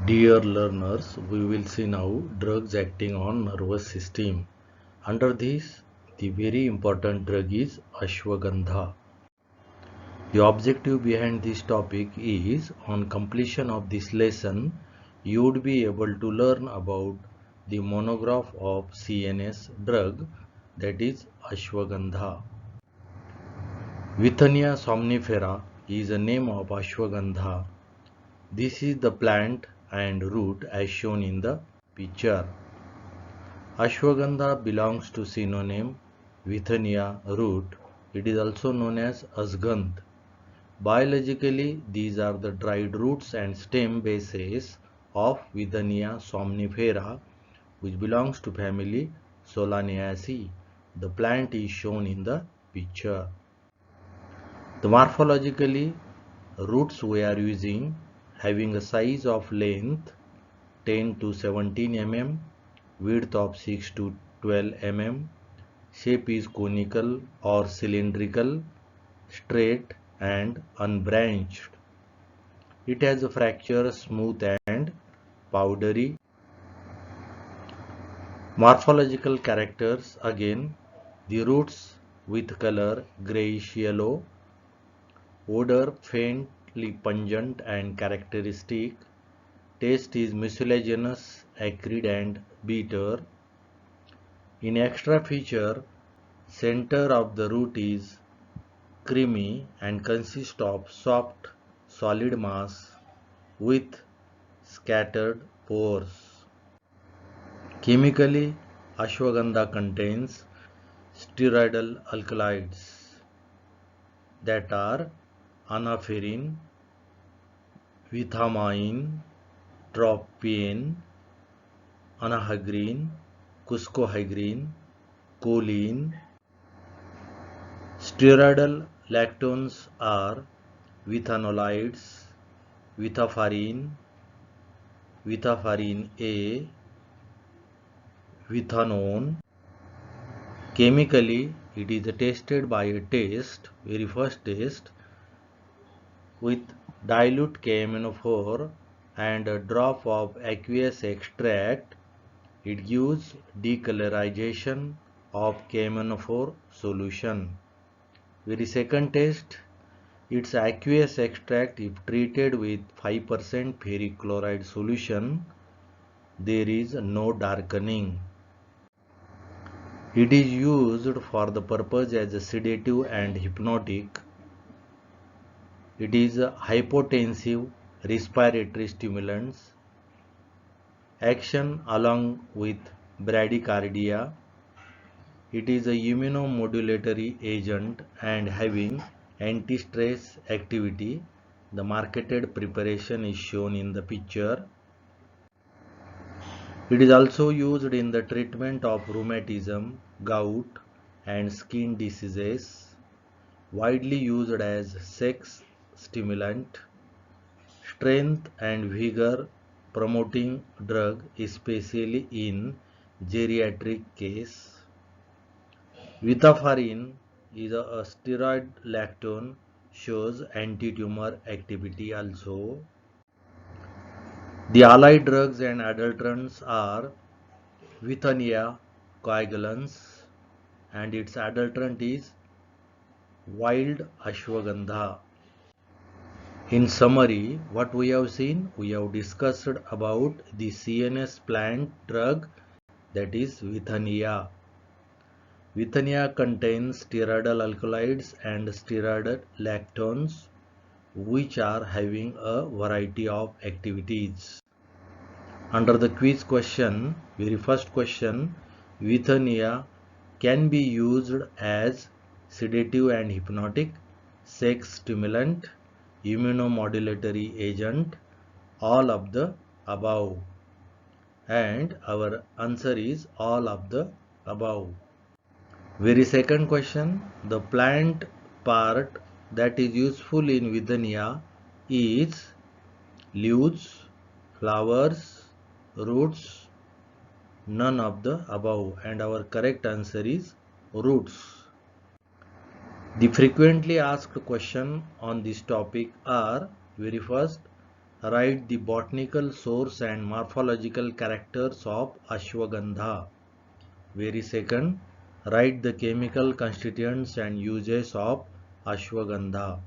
Dear learners, we will see now drugs acting on nervous system. Under this, the very important drug is ashwagandha. The objective behind this topic is on completion of this lesson, you would be able to learn about the monograph of CNS drug, that is ashwagandha. Withania somnifera is a name of ashwagandha. This is the plant and root as shown in the picture. Ashwagandha belongs to synonym Withania root. It is also known as ashgandh. Biologically, these are the dried roots and stem bases of Withania somnifera, which belongs to family Solanaceae. The plant is shown in the picture. The morphologically, roots we are using having a size of length 10 to 17 mm, width of 6 to 12 mm, shape is conical or cylindrical, straight and unbranched. It has a fracture smooth and powdery. Morphological characters again, the roots with color grayish yellow, odor faintly pungent and characteristic, taste is mucilaginous, acrid and bitter. In extra feature, center of the root is creamy and consists of soft solid mass with scattered pores. Chemically, ashwagandha contains steroidal alkaloids that are anaferin, vithamine, tropine, anahygrine, cuscohygrine, choline. Steroidal lactones are vithanolides, vithafarin, vithafarin A, vithanone. Chemically, it is tested by a test, very first test, with dilute KMNO4 and a drop of aqueous extract. It gives decolorization of KMNO4 solution. Very second test, its aqueous extract if treated with 5% ferric chloride solution, there is no darkening. It is used for the purpose as a sedative and hypnotic. It is a hypotensive respiratory stimulants. Action along with bradycardia. It is a immunomodulatory agent and having anti-stress activity. The marketed preparation is shown in the picture. It is also used in the treatment of rheumatism, gout and skin diseases. Widely used as sex stimulant, strength and vigor promoting drug, especially in geriatric case. Vithafarin is a steroid lactone, shows anti-tumor activity also. The allied drugs and adulterants are Withania coagulans and its adulterant is wild ashwagandha. In summary, what we have seen, we have discussed about the CNS plant drug, that is Withania. Withania contains steroidal alkaloids and steroidal lactones, which are having a variety of activities. Under the quiz question, very first question, Withania can be used as sedative and hypnotic, sex stimulant, immunomodulatory agent, all of the above. And our answer is all of the above. Very second question, the plant part that is useful in Withania is leaves, flowers, roots, none of the above, and our correct answer is roots. The frequently asked question on this topic are, very first, Write the botanical source and morphological characters of ashwagandha. Very second, write the chemical constituents and uses of ashwagandha.